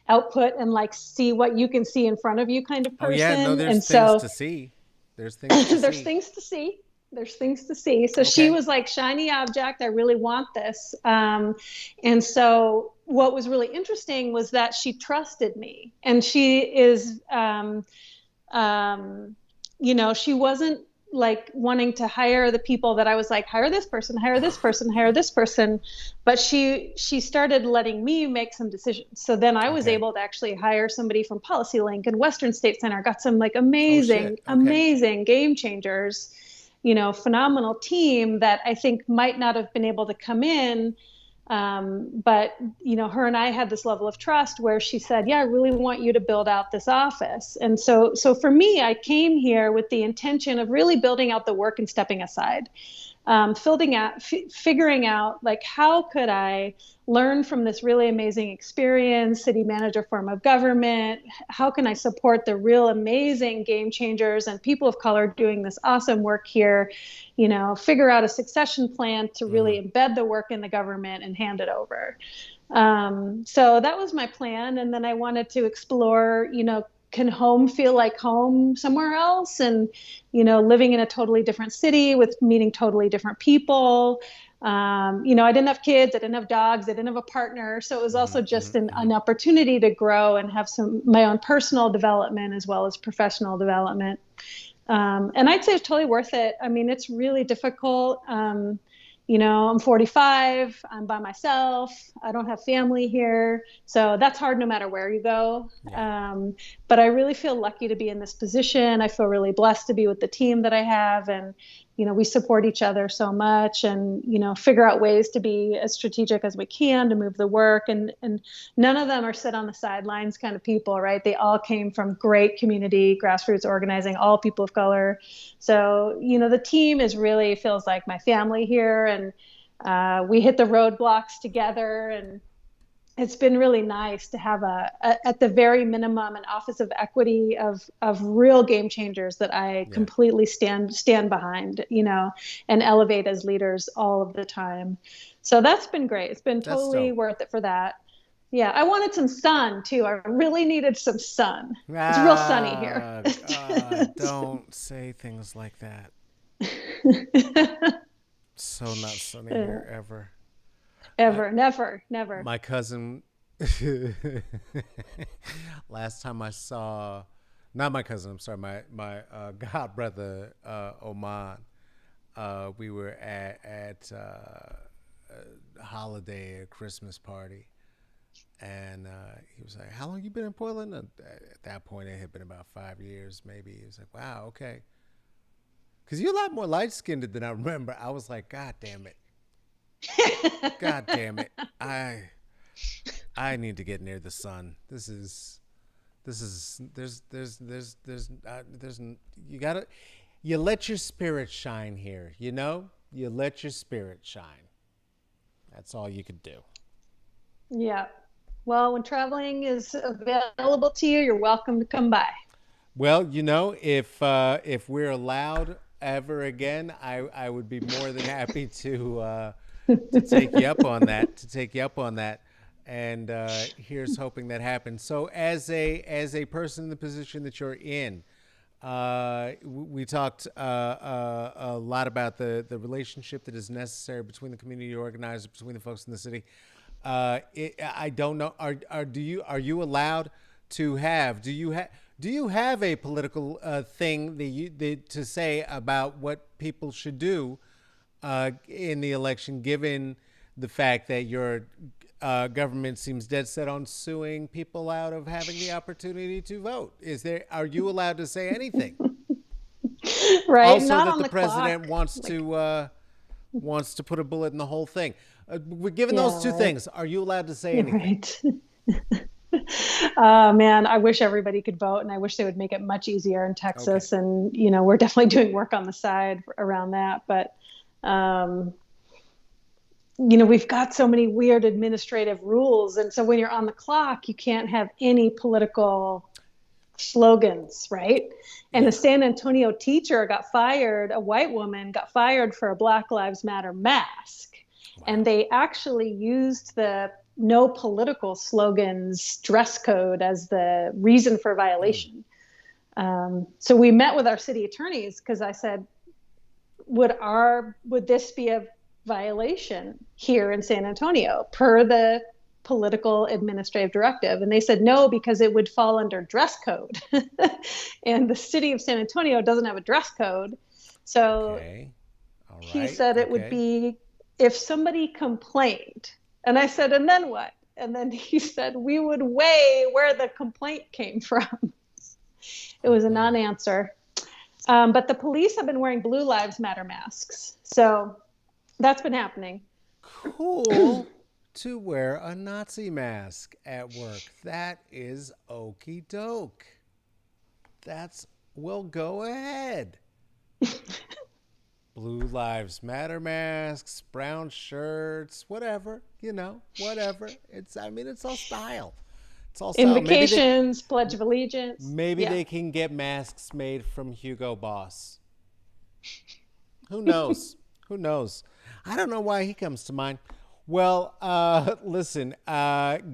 output and like see what you can see in front of you kind of Oh yeah, no, person. there's And things so to see. There's things to there's see. things to see. There's things to see. So she Okay. was like, shiny object. I really want this. And so what was really interesting was that she trusted me. And she is, um, she wasn't like wanting to hire the people that I was like, hire this person, hire this person, hire this person. But she started letting me make some decisions. So then I was Okay. able to actually hire somebody from Policy Link and Western State Center, got some like Oh shit. amazing, Okay. amazing game changers, phenomenal team that I think might not have been able to come in. But her and I had this level of trust where she said, yeah, I really want you to build out this office. And so for me, I came here with the intention of really building out the work and stepping aside, figuring out like, how could I learn from this really amazing experience, city manager form of government? How can I support the real amazing game changers and people of color doing this awesome work here? Figure out a succession plan to Mm-hmm. really embed the work in the government and hand it over. So that was my plan. And then I wanted to explore, can home feel like home somewhere else? And, living in a totally different city with meeting totally different people. I didn't have kids, I didn't have dogs, I didn't have a partner. So it was Mm-hmm. also just Mm-hmm. Mm-hmm. an opportunity to grow and have my own personal development as well as professional development. And I'd say it's totally worth it. I mean, it's really difficult. I'm 45, I'm by myself, I don't have family here. So that's hard no matter where you go. Yeah. But I really feel lucky to be in this position. I feel really blessed to be with the team that I have. And, we support each other so much and, figure out ways to be as strategic as we can to move the work. And none of them are sit on the sidelines kind of people, right? They all came from great community, grassroots organizing, all people of color. So, the team is really feels like my family here. And we hit the roadblocks together. And it's been really nice to have at the very minimum, an office of equity of real game changers that I Yeah. completely stand behind, and elevate as leaders all of the time. So that's been great. It's been That's totally dope. worth it for that. Yeah, I wanted some sun too. I really needed some sun. It's real sunny here. God, don't say things like that. So not sunny here ever. I Ever, never, never. My cousin last time I saw not my cousin, I'm sorry, my god brother Oman. We were at a holiday, a Christmas party, and he was like, "How long you been in Portland?" At that point, it had been about 5 years, maybe. He was like, "Wow, okay." Because you're a lot more light skinned than I remember. I was like, God damn it. God damn it. I need to get near the sun. There's you gotta you let your spirit shine here, you let your spirit shine. That's all you could do. Yeah. Well, when traveling is available to you, you're welcome to come by. Well, if we're allowed ever again, I would be more than happy to take you up on that. To take you up on that, and here's hoping that happens. So, as a person in the position that you're in, we talked a lot about the relationship that is necessary between the community organizers, between the folks in the city. I don't know. Are you allowed to have? Do you have a political thing to say about what people should do in the election, given the fact that your government seems dead set on suing people out of having the opportunity to vote? Are you allowed to say anything? Right? Also, Not that on the the president clock. wants to put a bullet in the whole thing. Given Yeah, those two right. things, are you allowed to say You're anything? right. Man, I wish everybody could vote, and I wish they would make it much easier in Okay. Texas. And we're definitely doing work on the side around that. But um, we've got so many weird administrative rules, and so when you're on the clock, you can't have any political slogans, right? And the Yeah. San Antonio teacher got fired, a white woman got fired for a Black Lives Matter mask. And Wow. they actually used the no political slogans dress code as the reason for Mm. violation. So we met with our city attorneys because I said, would this be a violation here in San Antonio per the political administrative directive? And they said no, because it would fall under dress code. And the city of San Antonio doesn't have a dress code. So Okay. All he right. said it would Okay. be if somebody complained. And I said, and then what? And then he said, we would weigh where the complaint came from. It was a Hmm. non answer. But the police have been wearing Blue Lives Matter masks. So that's been happening. Cool to wear a Nazi mask at work. That is okie doke. Well, go ahead. Blue Lives Matter masks, brown shirts, whatever, whatever. It's all style. It's all style. Invocations, Pledge of Allegiance. Maybe Yeah. they can get masks made from Hugo Boss. Who knows? Who knows? I don't know why he comes to mind. Well, listen,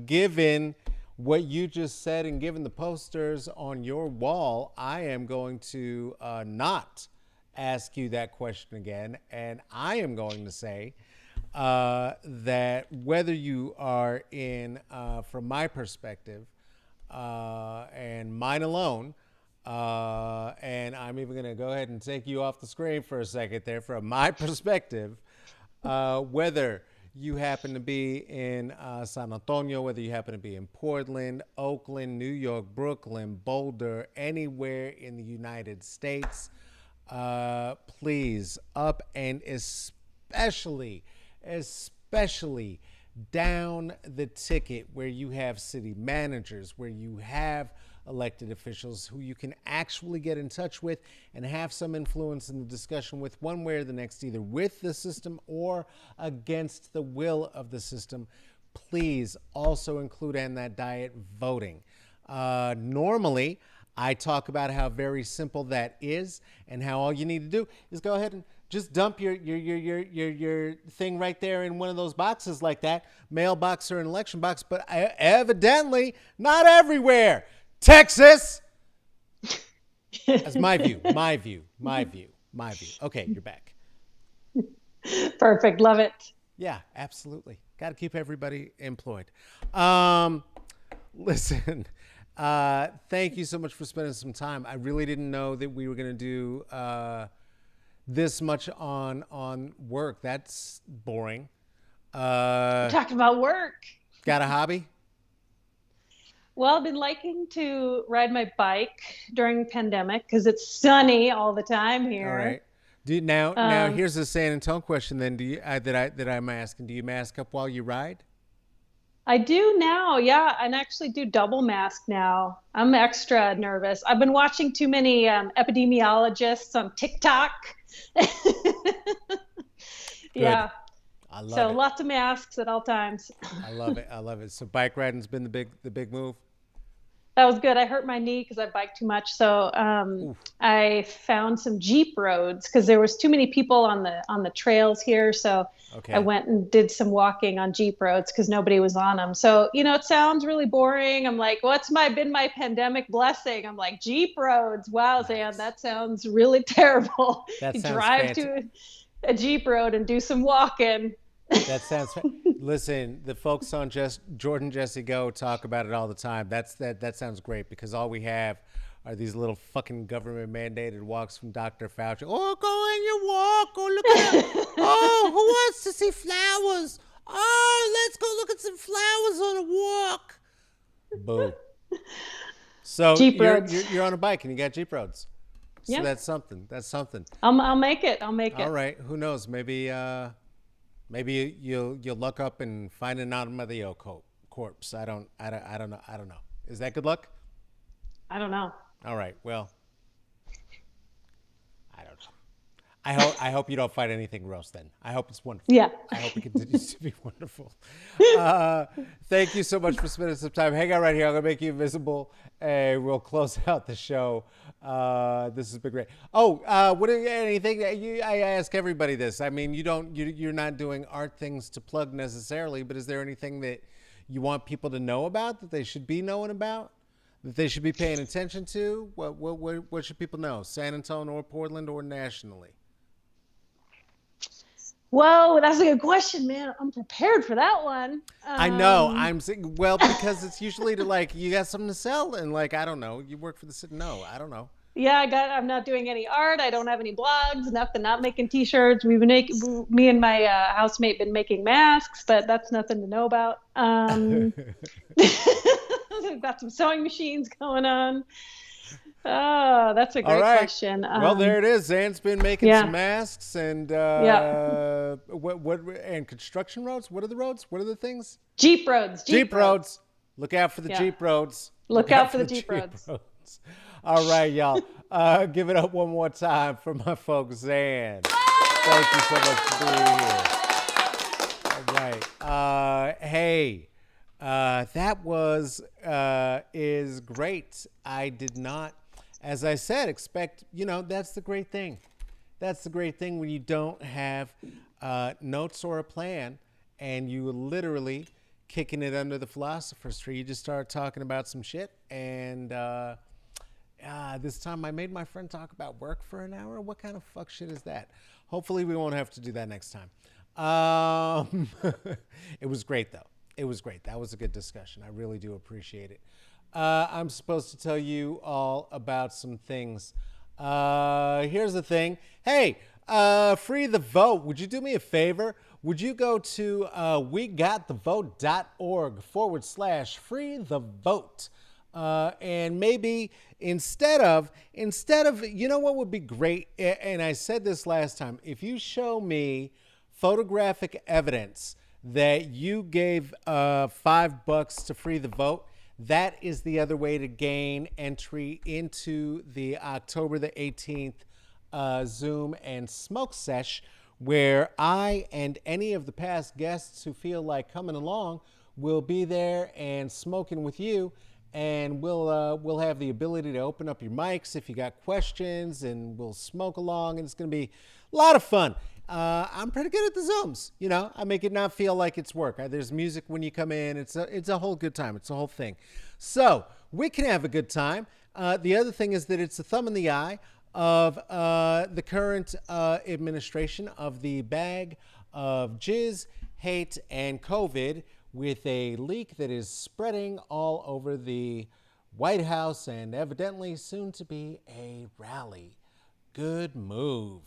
given what you just said and given the posters on your wall, I am going to not ask you that question again. And I am going to say that whether you are in, from my perspective, and mine alone, and I'm even going to go ahead and take you off the screen for a second there. From my perspective, whether you happen to be in San Antonio, whether you happen to be in Portland, Oakland, New York, Brooklyn, Boulder, anywhere in the United States, please up and especially down the ticket where you have city managers, where you have elected officials who you can actually get in touch with and have some influence in the discussion with, one way or the next, either with the system or against the will of the system. Please also include in that diet voting. Normally, I talk about how very simple that is and how all you need to do is go ahead and just dump your thing right there in one of those boxes like that, mailbox or an election box. But evidently, not everywhere. Texas. That's my view. My view. My view. My view. Okay, you're back. Perfect. Love it. Yeah, absolutely. Got to keep everybody employed. Um, Listen, thank you so much for spending some time. I really didn't know that we were going to do this much on work. That's boring. Uh, Talking about work. got a hobby? Well, I've been liking to ride my bike during pandemic because it's sunny all the time All here. right. Now Um, here's a San Antonio question. Then do you that I'm asking? Do you mask up while you ride? I do now, yeah, and actually do double mask now. I'm extra nervous. I've been watching too many epidemiologists on TikTok. Good. Yeah, I love So it. lots of masks at all times. I love it. I love it. So bike riding's been the big move. That was good. I hurt my knee because I biked too much. So Ooh, I found some Jeep roads because there was too many people on the trails here. So I okay. went and did some walking on Jeep roads because nobody was on them. So it sounds really boring. I'm like, what's been my pandemic blessing? I'm like, Jeep roads. Wow, Zan, Nice. that sounds really terrible. That You sounds drive fantastic. to a Jeep road and do some walking. That sounds. Listen, the folks on just Jordan Jesse Go talk about it all the time. That sounds great because all we have are these little fucking government mandated walks from Dr. Fauci. Oh, go and you walk. Oh, look at it. Oh, who wants to see flowers? Oh, let's go look at some flowers on a walk. Boo. So Jeep roads. you're on a bike and you got Jeep roads. So Yeah, that's something. That's something. I'll make it. I'll make All it. right. Who knows? Maybe you'll look up and find an armadillo corpse. I don't know. I don't know. Is that good luck? I don't know. All right. Well, I don't know. I hope you don't find anything gross then. I hope it's wonderful. Yeah. I hope it continues to be wonderful. Uh, Thank you so much for spending some time. Hang out right here. I'm gonna make you invisible, and we'll close out the show. This has been great. Oh, anything? I ask everybody this. I mean, you're not doing art things to plug necessarily, but is there anything that you want people to know about that they should be knowing about? That they should be paying attention to? What should people know? San Antonio or Portland or nationally? Whoa, that's a good question, man. I'm prepared for that one. I know. I'm saying, well, because it's usually to like, you got something to sell and like, I don't know, you work for the city. No, I don't know. Yeah, I'm not doing any art. I don't have any blogs, nothing, not making t-shirts. We've been making, me and my housemate been making masks, but that's nothing to know about. We've got some sewing machines going on. Oh, that's a All great right. question. Well, there it is. Zan's been making Yeah. some masks and Yeah. what and construction roads. What are the roads? What are the things? Jeep roads. Jeep roads. Look out for the Yeah. Jeep roads. Look out for the Jeep roads. All right, y'all. Give it up one more time for my folks, Zan. Thank you so much for being here. All right. Hey, that was is great. I did not, as I said, expect. That's the great thing. That's the great thing when you don't have notes or a plan, and you literally kicking it under the philosopher's tree. You just start talking about some shit, and this time I made my friend talk about work for an hour. What kind of fuck shit is that? Hopefully we won't have to do that next time. It was great though. It was great. That was a good discussion. I really do appreciate it. I'm supposed to tell you all about some things. Here's the thing. Hey, free the vote. Would you do me a favor? Would you go to wegotthevote.org/free the vote? And maybe instead of, what would be great? And I said this last time, if you show me photographic evidence that you gave $5 to free the vote, that is the other way to gain entry into the October the 18th Zoom and smoke sesh, where I and any of the past guests who feel like coming along will be there and smoking with you. And we'll have the ability to open up your mics if you got questions, and we'll smoke along, and it's going to be a lot of fun. I'm pretty good at the Zooms. I make it not feel like it's work. There's music when you come in. It's a whole good time. It's a whole thing. So we can have a good time. The other thing is that it's a thumb in the eye of the current administration of the bag of jizz, hate, and COVID, with a leak that is spreading all over the White House and evidently soon to be a rally. Good move.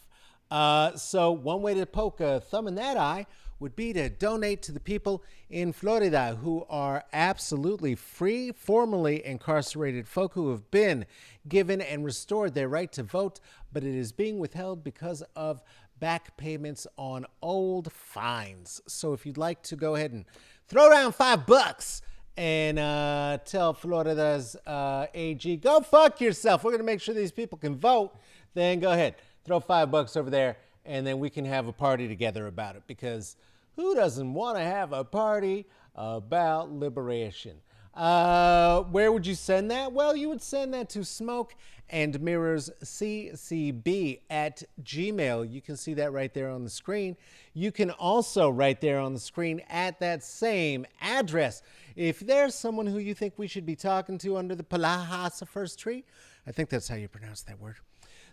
So one way to poke a thumb in that eye would be to donate to the people in Florida who are absolutely free, formerly incarcerated folk who have been given and restored their right to vote, but it is being withheld because of back payments on old fines. So if you'd like to go ahead and throw down $5 and tell Florida's AG, go fuck yourself. We're going to make sure these people can vote. Then go ahead, throw $5 over there, and then we can have a party together about it, because Who doesn't want to have a party about liberation? Where would you send that? Well, you would send that to smoke and mirrors ccb at gmail. You can see that right there on the screen. You can also right there on the screen at that same address. If there's someone who you think we should be talking to under the philosophers tree, I think that's how you pronounce that word.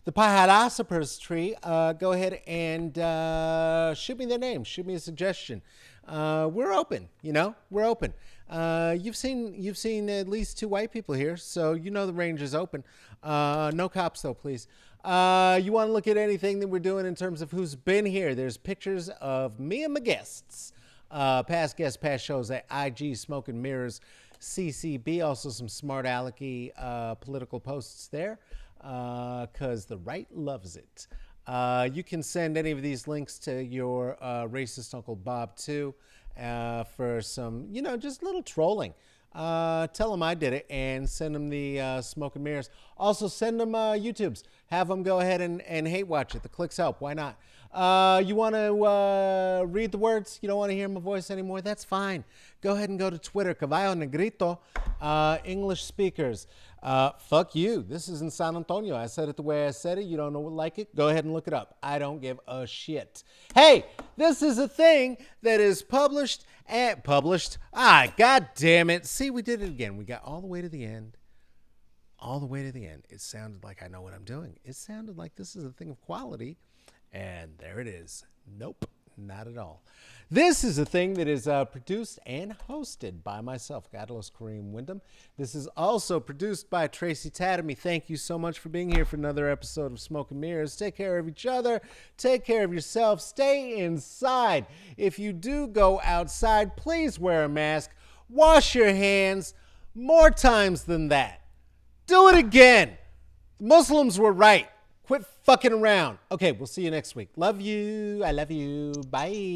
The philosophers tree, go ahead and shoot me their name. Shoot me a suggestion. We're open, we're open. You've seen at least 2 white people here, so you know the range is open. No cops though, please. You want to look at anything that we're doing in terms of who's been here? There's pictures of me and my guests, past guests, past shows at IG Smoke and Mirrors CCB. Also some smart alecky political posts there, because the right loves it. You can send any of these links to your racist Uncle Bob too, for some, just little trolling. Tell them I did it and send them the smoke and mirrors. Also send them YouTubes. Have them go ahead and hate watch it. The clicks help. Why not? You want to read the words? You don't want to hear my voice anymore? That's fine. Go ahead and go to Twitter. Caballo Negrito. English speakers. Fuck you. This is in San Antonio. I said it the way I said it. You don't know what like it? Go ahead and look it up. I don't give a shit. Hey, this is a thing that is published. God damn it. See, we did it again. We got all the way to the end. All the way to the end. It sounded like I know what I'm doing. It sounded like this is a thing of quality. And there it is. Nope, not at all. This is a thing that is produced and hosted by myself, Godless Kareem Wyndham. This is also produced by Tracy Tatamy. Thank you so much for being here for another episode of Smoke and Mirrors. Take care of each other. Take care of yourself. Stay inside. If you do go outside, please wear a mask. Wash your hands more times than that. Do it again. Muslims were right. Quit fucking around. Okay, we'll see you next week. Love you. I love you. Bye.